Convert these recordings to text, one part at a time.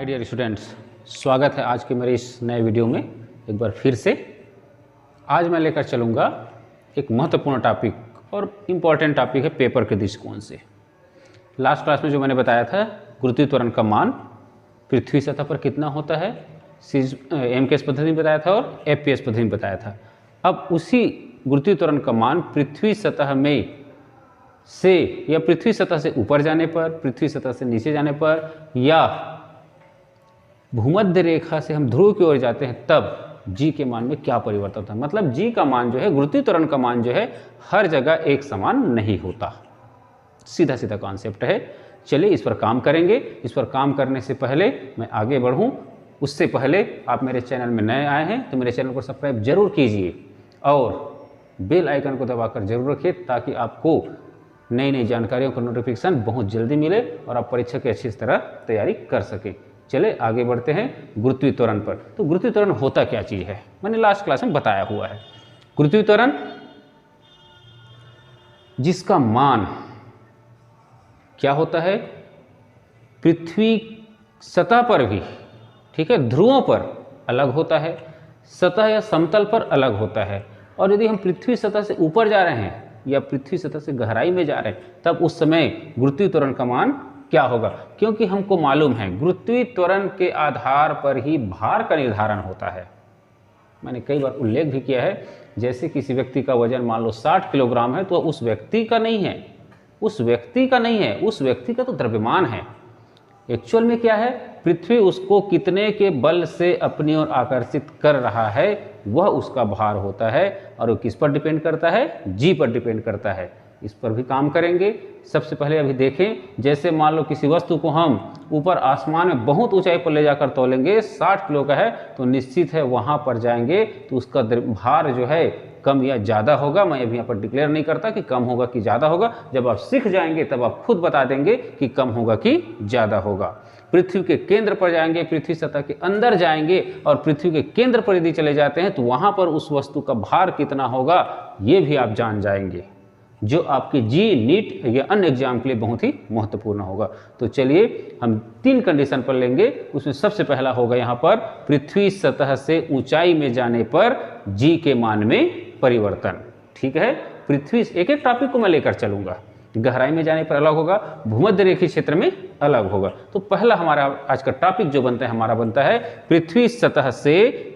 My dear students, स्वागत है आज के मेरे इस नए वीडियो में एक बार फिर से। आज मैं लेकर चलूँगा एक महत्वपूर्ण टॉपिक और इम्पॉर्टेंट टॉपिक है पेपर के दृष्टिकोण से। लास्ट क्लास में जो मैंने बताया था, गुरुत्वीय त्वरण का मान पृथ्वी सतह पर कितना होता है, एमकेएस पद्धति में बताया था और एफपीएस पद्धति में बताया था। अब उसी गुरुत्वीय त्वरण का मान पृथ्वी सतह में से या पृथ्वी सतह से ऊपर जाने पर, पृथ्वी सतह से नीचे जाने पर या भूमध्य रेखा से हम ध्रुव की ओर जाते हैं तब जी के मान में क्या परिवर्तन होता है। मतलब जी का मान जो है, गुरुत्वीय त्वरण का मान जो है, हर जगह एक समान नहीं होता। सीधा सीधा कॉन्सेप्ट है। चलिए इस पर काम करेंगे। इस पर काम करने से पहले मैं आगे बढ़ूं, उससे पहले आप मेरे चैनल में नए आए हैं तो मेरे चैनल को सब्सक्राइब जरूर कीजिए और बेल आइकन को दबाकर जरूर रखिए ताकि आपको नई नई जानकारियों का नोटिफिकेशन बहुत जल्दी मिले और आप परीक्षा की अच्छी तरह तैयारी कर सकें। चले आगे बढ़ते हैं गुरुत्वीय त्वरण पर। तो गुरुत्वीय त्वरण होता क्या चीज़ है, मैंने लास्ट क्लास में बताया हुआ है। गुरुत्वीय त्वरण जिसका मान क्या होता है, पृथ्वी सतह पर भी, ठीक है, ध्रुवों पर अलग होता है, सतह या समतल पर अलग होता है। और यदि हम पृथ्वी सतह से ऊपर जा रहे हैं या पृथ्वी सतह से गहराई में जा रहे हैं तब उस समय गुरुत्वीय त्वरण का मान क्या होगा, क्योंकि हमको मालूम है गुरुत्वीय त्वरण के आधार पर ही भार का निर्धारण होता है। मैंने कई बार उल्लेख भी किया है, जैसे किसी व्यक्ति का वजन मान लो 60 किलोग्राम है तो उस व्यक्ति का नहीं है, उस व्यक्ति का तो द्रव्यमान है। एक्चुअल में क्या है, पृथ्वी उसको कितने के बल से अपनी ओर आकर्षित कर रहा है वह उसका भार होता है। और वो किस पर डिपेंड करता है, जी पर डिपेंड करता है। इस पर भी काम करेंगे। सबसे पहले अभी देखें, जैसे मान लो किसी वस्तु को हम ऊपर आसमान में बहुत ऊंचाई पर ले जाकर तोलेंगे, 60 किलो का है तो निश्चित है वहाँ पर जाएंगे तो उसका भार जो है कम या ज़्यादा होगा। मैं अभी यहाँ पर डिक्लेयर नहीं करता कि कम होगा कि ज़्यादा होगा। जब आप सीख जाएंगे तब आप खुद बता देंगे कि कम होगा कि ज़्यादा होगा। पृथ्वी के केंद्र पर जाएंगे, पृथ्वी सतह के अंदर जाएंगे और पृथ्वी के केंद्र पर यदि चले जाते हैं तो वहाँ पर उस वस्तु का भार कितना होगा ये भी आप जान जाएंगे, जो आपके जी, नीट या अन्य एग्जाम के लिए बहुत ही महत्वपूर्ण होगा। तो चलिए हम 3 कंडीशन पर लेंगे। उसमें सबसे पहला होगा यहाँ पर पृथ्वी सतह से ऊंचाई में जाने पर जी के मान में परिवर्तन। ठीक है, पृथ्वी एक एक टॉपिक को मैं लेकर चलूंगा। गहराई में जाने पर अलग होगा, भूमध्य रेखीय क्षेत्र में अलग होगा। तो पहला हमारा आज का टॉपिक जो बनता है, हमारा बनता है पृथ्वी सतह से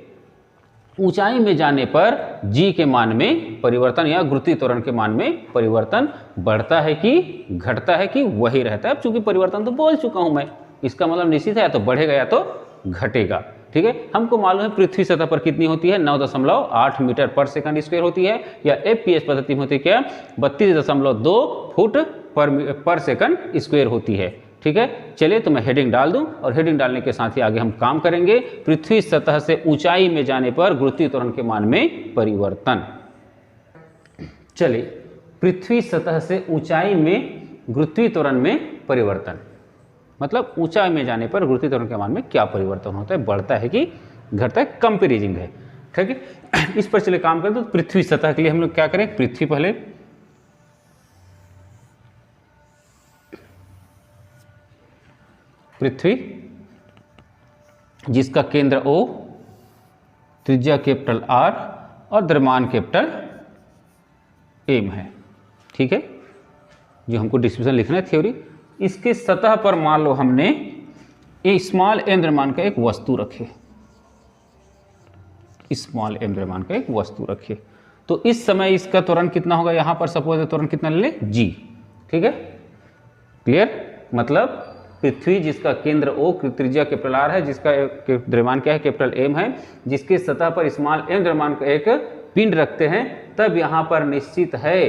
ऊंचाई में जाने पर जी के मान में परिवर्तन या गुरुत्वीय त्वरण के मान में परिवर्तन बढ़ता है कि घटता है कि वही रहता है। अब चूंकि परिवर्तन तो बोल चुका हूं मैं, इसका मतलब निश्चित है या तो बढ़ेगा या तो घटेगा। ठीक है, हमको मालूम है पृथ्वी सतह पर कितनी होती है, 9.8 मीटर पर सेकंड स्क्वायर होती है, या एफपीएस पद्धति में होती है क्या, 32.2 फुट पर सेकंड स्क्वायर होती है। ठीक है, चलिए तो मैं हेडिंग डाल दूं और हेडिंग डालने के साथ ही आगे हम काम करेंगे। पृथ्वी सतह से ऊंचाई में जाने पर गुरुत्वीय त्वरण के मान में परिवर्तन। चलिए, पृथ्वी सतह से ऊंचाई में गुरुत्वीय त्वरण में परिवर्तन मतलब ऊंचाई में जाने पर गुरुत्वीय त्वरण के मान में क्या परिवर्तन होता है, बढ़ता है कि घटता है, कंपेरिजिंग है। ठीक है, इस पर चले काम करें। तो पृथ्वी सतह के लिए हम लोग क्या करें, पृथ्वी पहले पृथ्वी जिसका केंद्र O, त्रिज्या कैपिटल R और द्रव्यमान कैपिटल M है। ठीक है, जो हमको डिस्क्रिप्शन लिखना है थ्योरी, इसके सतह पर मान लो हमने एक स्मॉल m द्रव्यमान का एक वस्तु रखे, स्मॉल m द्रव्यमान का एक वस्तु रखे, तो इस समय इसका त्वरण कितना होगा, यहां पर सपोज त्वरण कितना ले लें, g। ठीक है, क्लियर। मतलब पृथ्वी जिसका केंद्र O, त्रिज्या कैपिटल R है, जिसका द्रव्यमान क्या है, कैपिटल M है, जिसके सतह पर स्मॉल m द्रव्यमान का एक पिंड रखते हैं, तब यहां पर निश्चित है,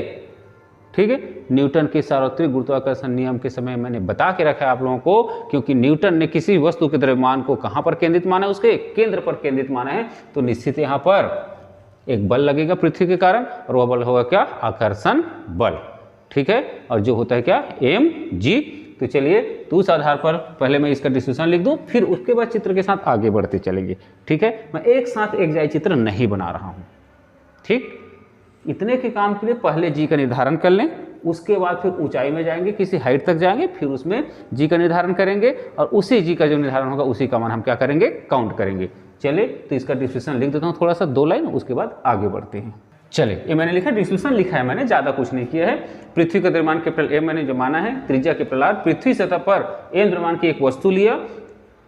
ठीक है, न्यूटन के सार्वत्रिक गुरुत्वाकर्षण नियम के समय मैंने बता के रखा है आप लोगों को, क्योंकि न्यूटन ने किसी वस्तु के द्रव्यमान को कहां पर केंद्रित माना है, उसके केंद्र पर केंद्रित माना है, तो निश्चित यहां पर एक बल लगेगा पृथ्वी के कारण और वह बल होगा क्या, आकर्षण बल। ठीक है, और जो होता है क्या, mg। तो चलिए, तो उस आधार पर पहले मैं इसका डिस्क्रिप्शन लिख दूं, फिर उसके बाद चित्र के साथ आगे बढ़ते चलेंगे। ठीक है, मैं एक साथ एक जाई चित्र नहीं बना रहा हूं। ठीक, इतने के काम के लिए पहले जी का निर्धारण कर लें। उसके बाद फिर ऊंचाई में जाएंगे, किसी हाइट तक जाएंगे, फिर उसमें जी का निर्धारण करेंगे और उसी जी का जो निर्धारण होगा उसी का मान हम क्या करेंगे, काउंट करेंगे। चलिए तो इसका डिस्क्रिप्शन लिख देता हूँ थोड़ा सा 2 लाइन, उसके बाद आगे बढ़ते हैं। चलिए ये मैंने लिखा, डिस्क्रिप्शन लिखा है मैंने, ज़्यादा कुछ नहीं किया है। पृथ्वी का द्रव्यमान कैपिटल एम मैंने जो माना है, त्रिज्या कैपिटल आर, पृथ्वी सतह पर एम द्रव्यमान की एक वस्तु लिया,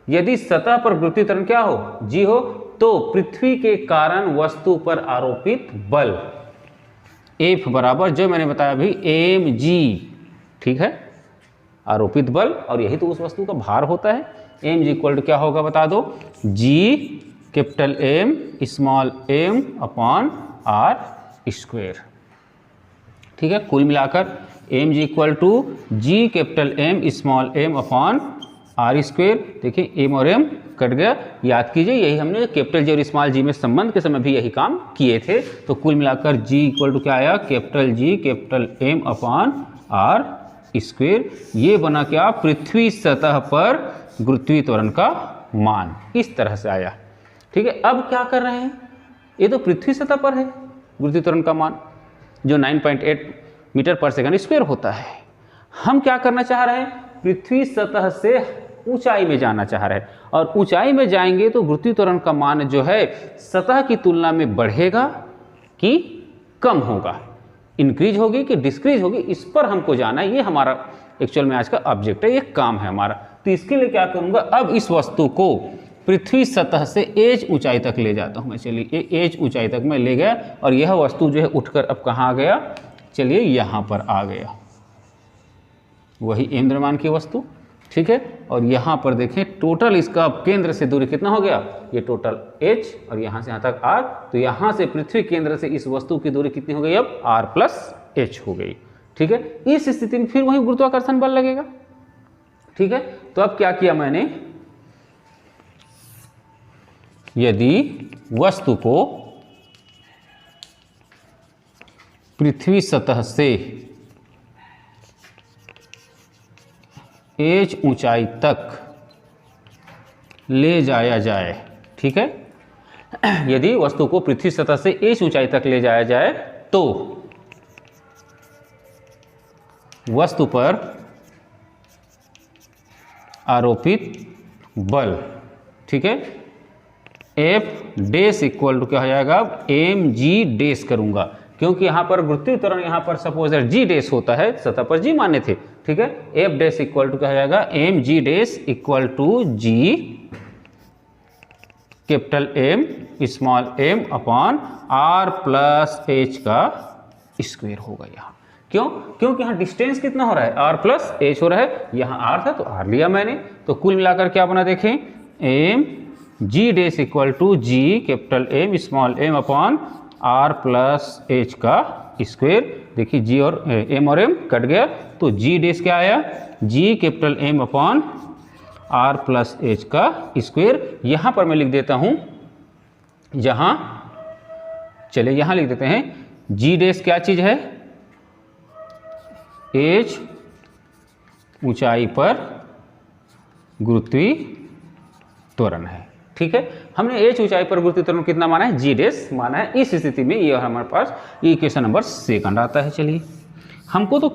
यदि सतह पर गुरुत्वीय त्वरण क्या हो, जी हो, तो पृथ्वी के कारण वस्तु पर आरोपित बल F बराबर जो मैंने बताया अभी mg, ठीक है, आरोपित बल, और यही तो उस वस्तु का भार होता है। mg इक्वल टू क्या होगा बता दो, g capital M small m upon r square, ठीक है। कुल मिलाकर mg equal to g capital M small m upon r square. देखिए m और m कट गया, याद कीजिए यही हमने कैपिटल जी और स्मॉल जी में संबंध के समय भी यही काम किए थे। तो कुल मिलाकर g इक्वल टू क्या आया, capital G capital m upon r square. ये बना क्या, पृथ्वी सतह पर गुरुत्वीय त्वरण का मान, इस तरह से आया, ठीक है। अब क्या कर रहे हैं, ये तो पृथ्वी सतह पर है गुरुत्वीय त्वरण का मान जो 9.8 मीटर पर सेकंड स्क्वायर होता है। हम क्या करना चाह रहे हैं, पृथ्वी सतह से ऊंचाई में जाना चाह रहे हैं, और ऊंचाई में जाएंगे तो गुरुत्वीय त्वरण का मान जो है सतह की तुलना में बढ़ेगा कि कम होगा, इंक्रीज होगी कि डिस्क्रीज होगी, इस पर हमको जाना है। ये हमारा एक्चुअल में आज का ऑब्जेक्ट है, ये काम है हमारा। तो इसके लिए क्या करूंगा, अब इस वस्तु को पृथ्वी सतह से एज ऊंचाई तक ले जाता हूं मैं। चलिए एज ऊंचाई तक मैं ले गया, और यह वस्तु जो है उठकर अब कहाँ आ गया, चलिए यहाँ पर आ गया, वही एम द्रव्यमान की वस्तु, ठीक है। और यहाँ पर देखें टोटल इसका केंद्र से दूरी कितना हो गया, ये टोटल h, और यहाँ से यहाँ तक r, तो यहाँ से पृथ्वी केंद्र से इस वस्तु की दूरी कितनी हो गई, अब r प्लस h हो गई, ठीक है। इस स्थिति में फिर वही गुरुत्वाकर्षण बल लगेगा, ठीक है। तो अब क्या किया मैंने, यदि वस्तु को पृथ्वी सतह से एज ऊंचाई तक ले जाया जाए, ठीक है, यदि वस्तु को पृथ्वी सतह से एज ऊंचाई तक ले जाया जाए तो वस्तु पर आरोपित बल, ठीक है, F डैश इक्वल टू क्या हो जाएगा, mg डैश करूंगा, क्योंकि यहाँ पर गुरुत्वीय त्वरण यहाँ पर सपोज g डैश होता है, सतह पर g माने थे, ठीक है। F डैश इक्वल टू क्या हो जाएगा, mg dash equal to g capital M small m upon r plus h का स्क्वायर होगा यहाँ। क्यों, क्योंकि यहाँ डिस्टेंस कितना हो रहा है, r प्लस h हो रहा है, यहाँ r था तो r लिया मैंने। तो कुल मिलाकर क्या बना देखें, m g dash equal to g capital M small m upon r plus h का स्क्वायर। देखिए g और m कट गया, तो g डैश क्या आया, g capital M upon r plus h का स्क्वायर। यहाँ पर मैं लिख देता हूँ, जहाँ चलिए यहाँ लिख देते हैं, g डैश क्या चीज़ है, एज ऊंचाई पर गुरुत्वीय त्वरण है, ठीक है। हमने एच ऊंचाई पर गुरुत्वीय त्वरण कितना माना है, जी डैश माना है। इस स्थिति में ये हमारे पास इक्वेशन नंबर 2 आता है। चलिए हमको तो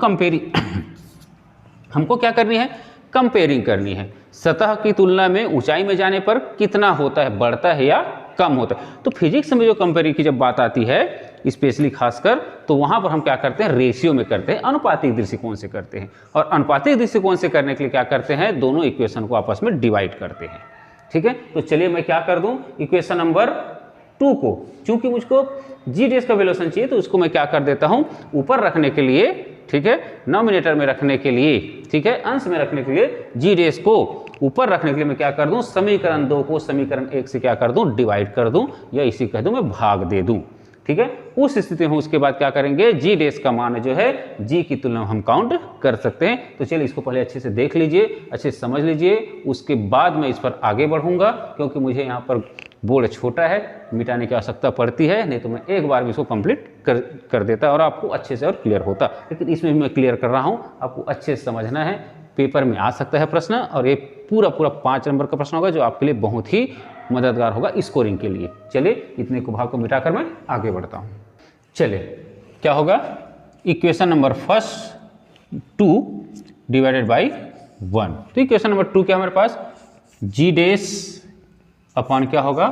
हमको क्या करनी है, कंपेयरिंग करनी है, सतह की तुलना में ऊंचाई में जाने पर कितना होता है, बढ़ता है या कम होता है। तो फिजिक्स में जो कंपेयरिंग की जब बात आती है स्पेशली खासकर, तो वहाँ पर हम क्या करते हैं, रेशियो में करते हैं, अनुपातिक दृष्टिकोण से करते हैं। और अनुपातिक दृष्टिकोण से करने के लिए क्या करते हैं, दोनों इक्वेशन को आपस में डिवाइड करते हैं, ठीक है। तो चलिए मैं क्या कर दूं, इक्वेशन नंबर 2 को, चूंकि मुझको जी डैश का वैल्यूएशन चाहिए तो उसको मैं क्या कर देता हूं, ऊपर रखने के लिए, ठीक है, नॉमिनेटर में रखने के लिए, ठीक है, अंश में रखने के लिए जी डैश को ऊपर रखने के लिए मैं क्या कर दूं, समीकरण 2 को समीकरण 1 से क्या कर दूं, डिवाइड कर दूं, या इसी कह दूं मैं भाग दे दूं, ठीक है। उस स्थिति में उसके बाद क्या करेंगे, जी डैश का मान जो है जी की तुलना में हम काउंट कर सकते हैं। तो चलिए इसको पहले अच्छे से देख लीजिए, अच्छे से समझ लीजिए, उसके बाद मैं इस पर आगे बढ़ूंगा, क्योंकि मुझे यहाँ पर बोर्ड छोटा है, मिटाने की आवश्यकता पड़ती है, नहीं तो मैं एक बार में इसको कंप्लीट कर देता और आपको अच्छे से और क्लियर होता। लेकिन इसमें भी मैं क्लियर कर रहा हूँ, आपको अच्छे से समझना है, पेपर में आ सकता है प्रश्न, और ये पूरा 5 नंबर का प्रश्न होगा जो आपके लिए बहुत ही मददगार होगा स्कोरिंग के लिए। चलिए इतने को भाग को मिटाकर मैं आगे बढ़ता हूँ। चलिए क्या होगा, equation number first 2 divided by 1। तो इक्वेशन नंबर 2 क्या हमारे पास, जी डैश अपॉन क्या होगा,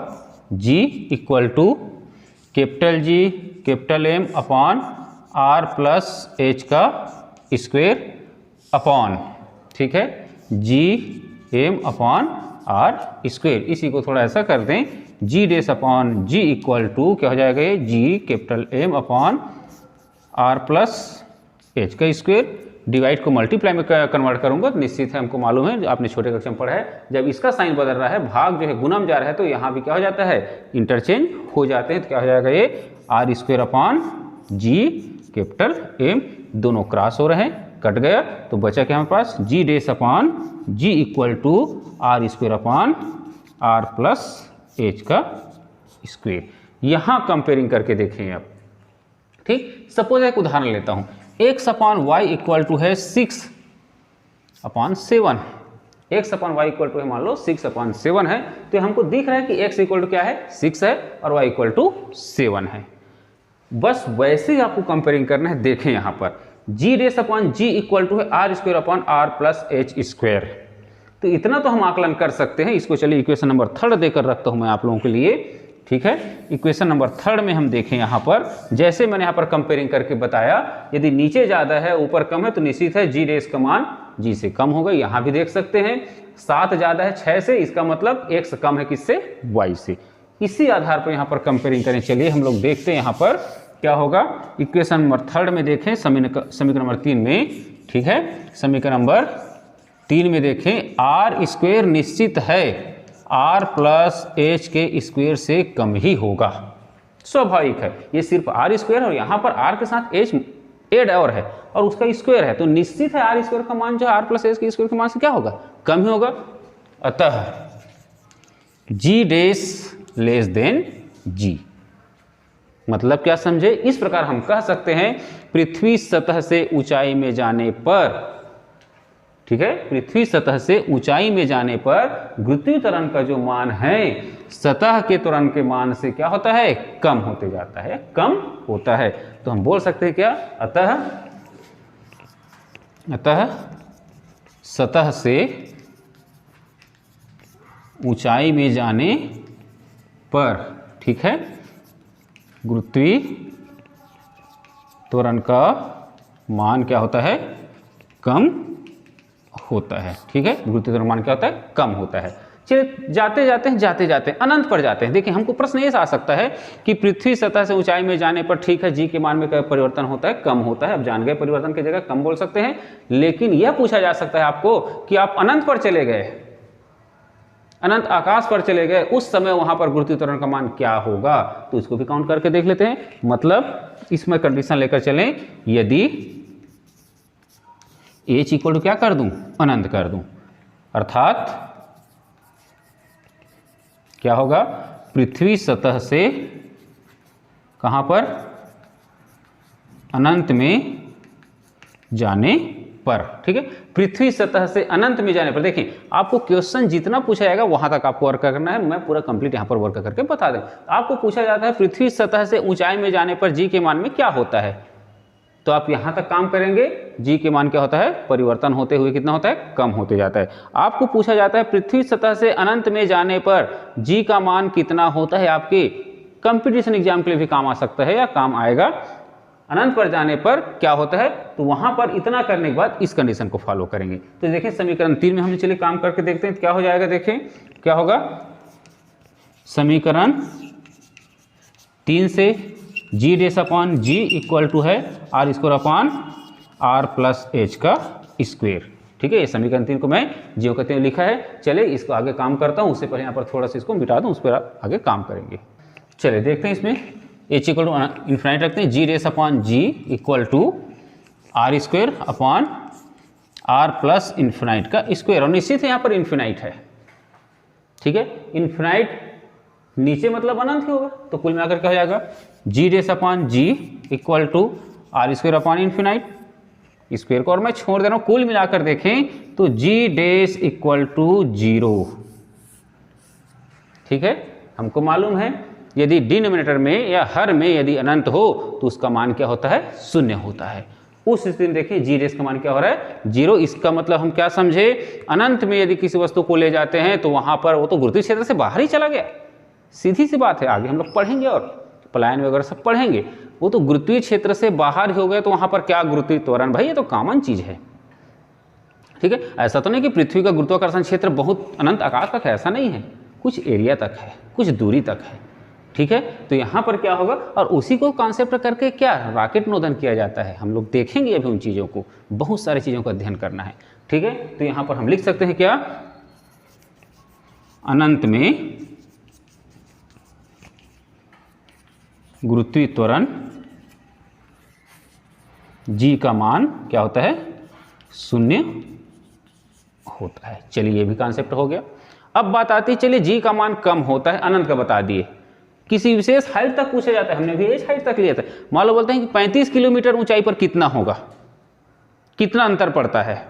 G equal to capital G capital M upon R plus H का स्क्वेयर अपॉन, ठीक है, G M upon R square. इसी को थोड़ा ऐसा कर दें, G dash upon G equal to क्या हो जाएगा, ये G capital M upon R plus H का स्क्वेयर। डिवाइड को मल्टीप्लाई में कन्वर्ट करूंगा तो निश्चित है, हमको मालूम है, आपने छोटे कक्षा में पढ़ा है, जब इसका साइन बदल रहा है, भाग जो है गुना में जा रहा है, तो यहाँ भी क्या हो जाता है, इंटरचेंज हो जाते हैं। तो क्या हो जाएगा, ये R square upon G capital M, दोनों क्रॉस हो रहे हैं, कट गया, तो बचा क्या हमारे पास, G dash upon G equal to R square upon R plus H का स्क्वेयर। यहाँ कंपेयरिंग करके देखें आप, ठीक। सपोज एक उदाहरण लेता हूँ, X upon Y equal to है 6 upon 7, X upon Y equal to है मान लो 6 अपॉन 7 है, तो हमको दिख रहा है कि एक्स इक्वल टू क्या है, 6 है, और वाई इक्वल टू 7 है। बस वैसे ही आपको कंपेयरिंग करना है। देखें यहाँ पर G dash upon G equal to है R square upon R plus H square. तो इतना तो हम आकलन कर सकते हैं। इसको चलिए इक्वेशन नंबर 3 देकर रखता हूँ मैं आप लोगों के लिए, ठीक है। इक्वेशन नंबर 3 में हम देखें यहाँ पर, जैसे मैंने यहाँ पर कंपेयरिंग करके बताया, यदि नीचे ज़्यादा है ऊपर कम है तो निश्चित है जी डैश का मान जी से कम होगा। यहाँ भी देख सकते हैं 7 ज़्यादा है 6 से, इसका मतलब x कम है किससे, y से। इसी आधार पर यहाँ पर कंपेयरिंग करें। चलिए हम लोग देखते हैं यहाँ पर क्या होगा। इक्वेशन नंबर 3 में देखें, समीकरण नंबर 3 में, ठीक है, समीकरण नंबर 3 में देखें, आर स्क्वेयर निश्चित है आर प्लस एच के स्क्वेयर से कम ही होगा, स्वाभाविक है। ये सिर्फ आर स्क्वेयर है और यहाँ पर आर के साथ एच एड और है और उसका स्क्वायर है, तो निश्चित है आर स्क्वायर का मान जो आर प्लस एच के स्क्वायर के मान से क्या होगा, कम ही होगा। अतः जी डैश लेस देन जी, मतलब क्या समझे, इस प्रकार हम कह सकते हैं पृथ्वी सतह से ऊंचाई में जाने पर, ठीक है, पृथ्वी सतह से ऊंचाई में जाने पर गुरुत्वीय त्वरण का जो मान है सतह के त्वरण के मान से क्या होता है, कम होते जाता है, कम होता है। तो हम बोल सकते हैं क्या, अतः सतह से ऊंचाई में जाने पर, ठीक है, गुरुत्वीय त्वरण का मान क्या होता है, कम होता है, ठीक है। गुरुत्वीय त्वरण मान क्या होता है, कम होता है। चलिए जाते जाते हैं अनंत पर जाते हैं। देखिए हमको प्रश्न ये आ सकता है कि पृथ्वी सतह से ऊंचाई में जाने पर, ठीक है, जी के मान में क्या परिवर्तन होता है, कम होता है। अब जान गए परिवर्तन की जगह कम बोल सकते हैं, लेकिन यह पूछा जा सकता है आपको कि आप अनंत पर चले गए, अनंत आकाश पर चले गए, उस समय वहां पर गुरुत्वीय त्वरण का मान क्या होगा, तो इसको भी काउंट करके देख लेते हैं। मतलब इसमें कंडीशन लेकर चलें, यदि एच इक्वल टू क्या कर दूं, अनंत कर दूं, अर्थात क्या होगा, पृथ्वी सतह से कहां पर, अनंत में जाने पर, ठीक है, पृथ्वी सतह से अनंत में जाने पर। देखिए आपको क्वेश्चन जितना पूछा जाएगा वहां तक आपको वर्क करना है, मैं पूरा कंप्लीट यहां पर वर्क करके बता दें। आपको पूछा जाता है पृथ्वी सतह से ऊंचाई में जाने पर जी के मान में क्या होता है, तो आप यहां तक काम करेंगे, जी के मान क्या होता है, परिवर्तन होते हुए कितना होता है, कम होते जाता है। आपको पूछा जाता है पृथ्वी सतह से अनंत में जाने पर जी का मान कितना होता है, आपके कंपटीशन एग्जाम के लिए भी काम आ सकता है या काम आएगा। अनंत पर जाने पर क्या होता है, तो वहां पर इतना करने के बाद इस कंडीशन को फॉलो करेंगे। तो देखिए समीकरण 3 में हम चलिए काम करके देखते हैं क्या हो जाएगा। देखें क्या होगा, समीकरण 3 से G dash upon G equal to है R square upon R plus H का स्क्वेयर, ठीक है। ये समीकरण 3 को मैं जीरो कहते हुए लिखा है। चलिए इसको आगे काम करता हूँ, उससे पहले यहाँ पर थोड़ा सा इसको मिटा दूँ, उस पर आगे काम करेंगे। चलिए देखते हैं, इसमें एच इक्वल टू इन्फिनाइट रखते हैं, G dash upon G equal to R square upon R plus infinite का स्क्वेयर, और निश्चित है यहाँ पर इन्फिनाइट है, ठीक है। इन्फिनाइट नीचे मतलब अनंत ही होगा, तो कुल मिलाकर क्या हो जाएगा, G dash upon G equal to R square upon infinite, square को और मैं छोड़ दे रहा हूँ। कुल मिलाकर देखें तो जी डैश इक्वल टू 0, ठीक है। हमको मालूम है यदि डिनोमिनेटर में या हर में यदि अनंत हो तो उसका मान क्या होता है, शून्य होता है। उस स्थिति में देखिए जी रेस का मान क्या हो रहा है, 0। इसका मतलब हम क्या समझे, अनंत में यदि किसी वस्तु को ले जाते हैं तो वहां पर वो तो गुरुत्वीय क्षेत्र से बाहर ही चला गया, सीधी सी बात है। आगे हम लोग पढ़ेंगे और पलायन वगैरह सब पढ़ेंगे, वो तो गुरुत्वीय क्षेत्र से बाहर ही हो गया, तो वहां पर क्या गुरुत्वीय त्वरण, भाई ये तो कॉमन चीज है, ठीक है। ऐसा तो नहीं कि पृथ्वी का गुरुत्वाकर्षण क्षेत्र बहुत अनंत आकाश तक है, ऐसा नहीं है, कुछ एरिया तक है, कुछ दूरी तक है, ठीक है। तो यहाँ पर क्या होगा, और उसी को कॉन्सेप्ट करके क्या रॉकेट नोदन किया जाता है, हम लोग देखेंगे अभी उन चीज़ों को, बहुत सारी चीज़ों का अध्ययन करना है, ठीक है। तो यहाँ पर हम लिख सकते हैं क्या, अनंत में गुरुत्वीय त्वरण जी का मान क्या होता है, शून्य होता है। चलिए ये भी कॉन्सेप्ट हो गया। अब बात आती है, चलिए जी का मान कम होता है, अनंत का बता दिए, किसी विशेष हाइट तक पूछा जाता है, हमने भी इस हाइट तक लिया था। मान लो बोलते हैं कि 35 किलोमीटर ऊंचाई पर कितना होगा, कितना अंतर पड़ता है,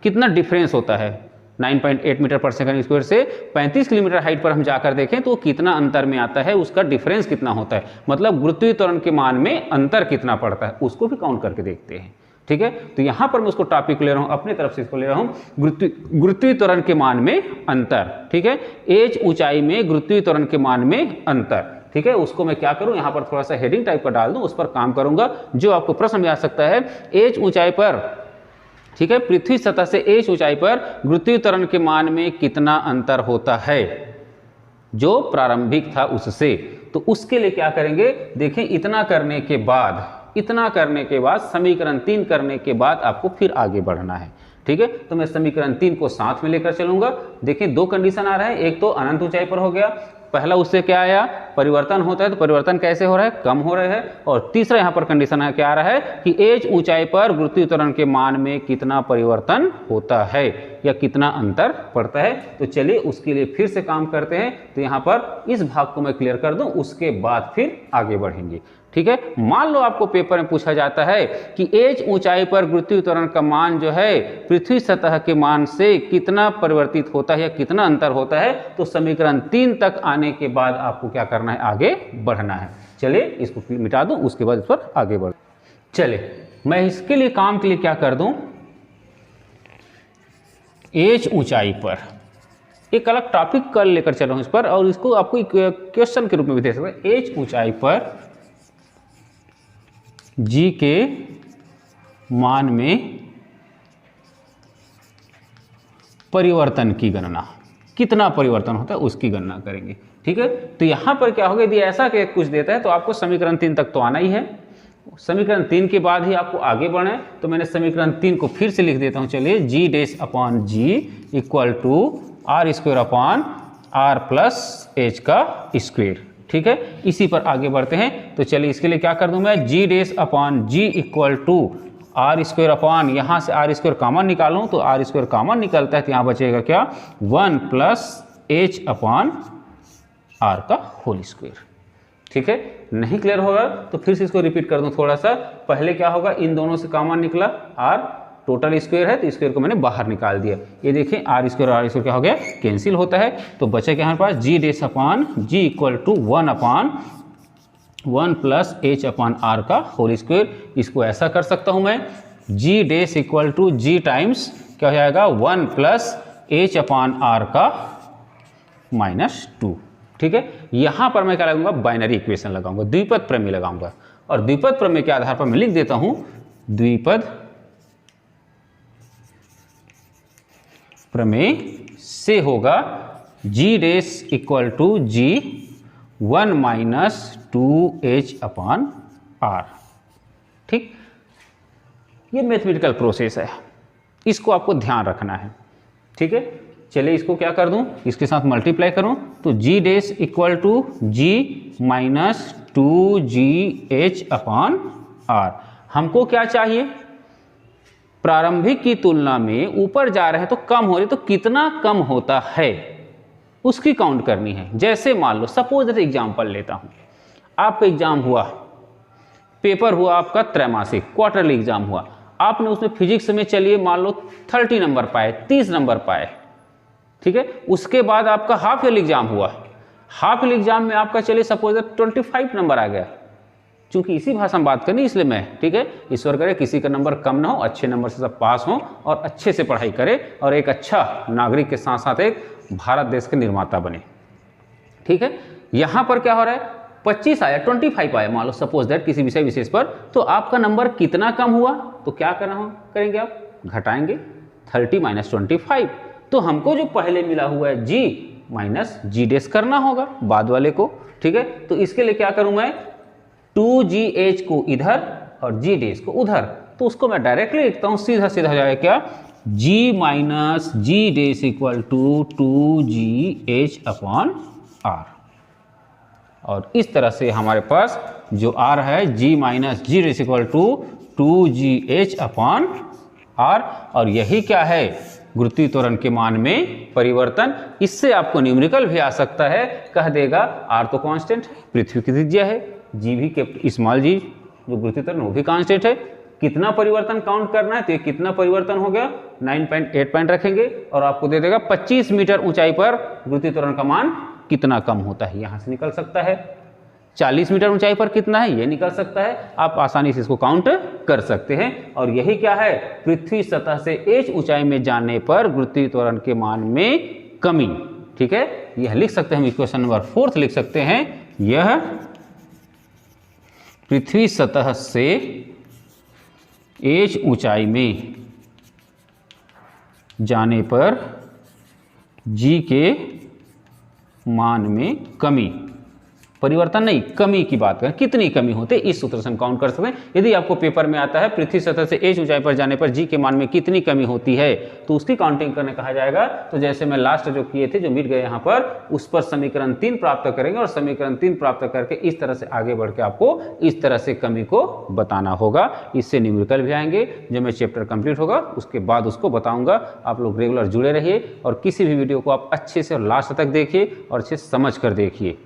कितना डिफरेंस होता है 9.8 मीटर पर सेकंड स्क्वायर से 35 किलोमीटर हाइट पर हम जाकर देखें तो कितना अंतर में आता है, उसका डिफरेंस कितना होता है, मतलब गुरुत्वीय त्वरण के मान में अंतर कितना पड़ता है, उसको भी काउंट करके देखते हैं, ठीक है। तो यहां पर मैं उसको टॉपिक ले रहा हूं, अपनी तरफ से इसको ले रहा हूं, गुरुत्वीय त्वरण के मान में अंतर, ठीक है। एच ऊंचाई में गुरुत्वीय त्वरण के मान में अंतर, ठीक है। उसको मैं क्या करूं, यहां पर थोड़ा सा हेडिंग टाइप का डाल दूं, उस पर काम करूंगा, जो आपको प्रश्न में आ सकता है। एच ऊंचाई पर, ठीक है, पृथ्वी सतह से एच ऊंचाई पर गुरुत्वीय त्वरण के मान में कितना अंतर होता है जो प्रारंभिक था उससे। तो उसके लिए क्या करेंगे, देखें, इतना करने के बाद समीकरण 3 करने के बाद आपको फिर आगे बढ़ना है, ठीक है। तो मैं समीकरण 3 को साथ में लेकर चलूंगा। देखिए 2 कंडीशन आ रहा है, एक तो अनंत ऊंचाई पर हो गया, पहला उससे क्या आया, परिवर्तन होता है, तो परिवर्तन कैसे हो रहा है, कम हो रहा है। और तीसरा यहाँ पर कंडीशन क्या आ रहा है कि एच ऊंचाई पर गुरुत्वीय त्वरण के मान में कितना परिवर्तन होता है या कितना अंतर पड़ता है। तो चलिए उसके लिए फिर से काम करते हैं। तो यहाँ पर इस भाग को मैं क्लियर कर दूं, उसके बाद फिर आगे बढ़ेंगे, ठीक है। मान लो आपको पेपर में पूछा जाता है कि एच ऊंचाई पर गुरुत्वीय त्वरण का मान जो है पृथ्वी सतह के मान से कितना परिवर्तित होता है या कितना अंतर होता है, तो समीकरण 3 तक आने के बाद आपको क्या करना है, आगे बढ़ना है। चलिए इसको मिटा दूं, उसके बाद इस पर आगे बढ़। चलिए मैं इसके लिए काम के लिए क्या कर दूं, एच ऊंचाई पर एक अलग टॉपिक कर लेकर चल रहा हूं इस पर, और इसको आपको एक क्वेश्चन के रूप में भी दे सकते हैं। एच ऊंचाई पर जी के मान में परिवर्तन की गणना, कितना परिवर्तन होता है उसकी गणना करेंगे, ठीक है। तो यहां पर क्या होगा, यदि ऐसा कुछ देता है तो आपको समीकरण 3 तक तो आना ही है, समीकरण 3 के बाद ही आपको आगे बढ़ना है। तो मैंने समीकरण 3 को फिर से लिख देता हूं, चलिए G dash upon G equal to R square upon R plus H का स्क्वायर, ठीक है। इसी पर आगे बढ़ते हैं। तो चलिए इसके लिए क्या कर दूं मैं, G dash upon G equal to R square upon, यहां से आर स्क्वायर कॉमन निकालूं तो आर स्क्वायर कॉमन निकलता है, तो यहां बचेगा क्या, 1 प्लस एच अपॉन आर का होल स्क्वायर, ठीक है। नहीं क्लियर होगा तो फिर से इसको रिपीट कर दूं थोड़ा सा। पहले क्या होगा, इन दोनों से कॉमन निकला, आर टोटल स्क्वायर है तो स्क्वायर को मैंने बाहर निकाल दिया। ये देखिए आर स्क्वायर क्या हो गया, कैंसिल होता है। तो बचे क्या हमारे पास, G dash upon G equal to 1 upon 1 plus H upon R का होल स्क्वायर। इसको ऐसा कर सकता हूं मैं, G dash equal to G times क्या हो जाएगा, 1 प्लस एच अपॉन आर का -2, ठीक है। यहां पर मैं क्या लगाऊंगा, बाइनरी इक्वेशन लगाऊंगा, द्विपद प्रमेय लगाऊंगा। और द्विपद प्रमेय के आधार पर मैं लिख देता हूं, द्विपद प्रमेय से होगा G dash equal to G 1 minus 2h upon R, ठीक। ये मैथमेटिकल प्रोसेस है, इसको आपको ध्यान रखना है, ठीक है। चलिए इसको क्या कर दूं, इसके साथ मल्टीप्लाई करूं तो G dash equal to G minus 2gh upon R. हमको क्या चाहिए, प्रारंभिक की तुलना में ऊपर जा रहे हैं तो कम हो रही, तो कितना कम होता है उसकी काउंट करनी है। जैसे मान लो सपोज एग्जांपल लेता हूं, आपका एग्जाम हुआ, पेपर हुआ आपका त्रैमासिक क्वार्टरली एग्जाम हुआ, आपने उसमें फिजिक्स में चलिए मान लो 30 नंबर पाए, 30 नंबर पाए, ठीक है। उसके बाद आपका हाफ ईयरली एग्जाम हुआ, हाफ ईयरली एग्जाम में आपका चलिए सपोज 25 नंबर आ गया, चूंकि इसी भाषा में बात करनी इसलिए मैं, ठीक है, ईश्वर करे किसी का नंबर कम ना हो, अच्छे नंबर से सब पास हो और अच्छे से पढ़ाई करे और एक अच्छा नागरिक के साथ साथ एक भारत देश के निर्माता बने। ठीक है, यहाँ पर क्या हो रहा है, 25 आया, 25 आया, मान लो सपोज दैट किसी विषय विशेष पर, तो आपका नंबर कितना कम हुआ, तो क्या करेंगे आप, घटाएंगे 30 - 25। तो हमको जो पहले मिला हुआ है G माइनस जी डेस करना होगा बाद वाले को। ठीक है, तो इसके लिए क्या करूं मैं, 2GH को इधर और G डेस को उधर, तो उसको मैं डायरेक्टली लिखता हूं, सीधा सीधा हो जाएगा क्या, G minus g dash equal to 2GH upon R। और इस तरह से हमारे पास जो R है G minus g dash equal to 2GH upon R, और यही क्या है, गुरुत्वीय त्वरण के मान में परिवर्तन। इससे आपको न्यूमेरिकल भी आ सकता है, कह देगा R तो कांस्टेंट है, पृथ्वी की त्रिज्या है, G भी स्मॉल g जो गुरुत्वीय त्वरण वो भी कांस्टेंट है, कितना परिवर्तन काउंट करना है, तो ये कितना परिवर्तन हो गया, 9.8 पॉइंट रखेंगे और आपको दे देगा 25 मीटर ऊंचाई पर गुरुत्वीय त्वरण का मान कितना कम होता है, यहां से निकल सकता है। 40 मीटर ऊंचाई पर कितना है, ये निकल सकता है, आप आसानी से इसको काउंट कर सकते हैं। और यही क्या है, पृथ्वी सतह से h ऊंचाई में जाने पर गुरुत्वीय त्वरण के मान में कमी। ठीक है, यह लिख सकते हैं हम, इक्वेशन नंबर 4 लिख सकते हैं, यह पृथ्वी सतह से h ऊंचाई में जाने पर g के मान में कमी, परिवर्तन नहीं, कमी की बात करें, कितनी कमी होते इस सूत्र से हम काउंट कर सकते हैं। यदि आपको पेपर में आता है पृथ्वी सतह से h ऊंचाई पर जाने पर g के मान में कितनी कमी होती है, तो उसकी काउंटिंग करने कहा जाएगा। तो जैसे मैं लास्ट जो किए थे, जो मिट गए यहाँ पर, उस पर समीकरण 3 प्राप्त करेंगे और समीकरण 3 प्राप्त करके इस तरह से आगे बढ़ के आपको इस तरह से कमी को बताना होगा। इससे न्यूमेरिकल भी आएंगे, जब मैं चैप्टर कंप्लीट होगा उसके बाद उसको बताऊंगा। आप लोग रेगुलर जुड़े रहिए और किसी भी वीडियो को आप अच्छे से और लास्ट तक देखिए और अच्छे समझ कर देखिए,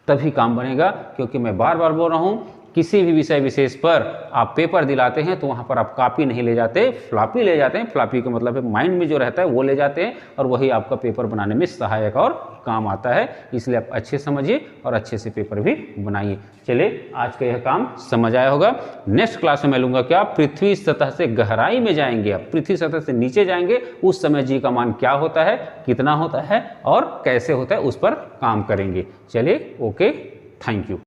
तभी काम बनेगा। क्योंकि मैं बार बार बोल रहा हूँ, किसी भी विषय विशेष पर आप पेपर दिलाते हैं तो वहाँ पर आप कॉपी नहीं ले जाते, फ्लॉपी ले जाते हैं। फ्लॉपी का मतलब है माइंड में जो रहता है वो ले जाते हैं, और वही आपका पेपर बनाने में सहायक और काम आता है। इसलिए आप अच्छे समझिए और अच्छे से पेपर भी बनाइए। चलिए, आज का यह काम समझ आया होगा। नेक्स्ट क्लास में मैं लूँगा क्या, पृथ्वी सतह से गहराई में जाएंगे, आप पृथ्वी सतह से नीचे जाएंगे, उस समय जी का मान क्या होता है, कितना होता है और कैसे होता है, उस पर काम करेंगे। चलिए, ओके, थैंक यू।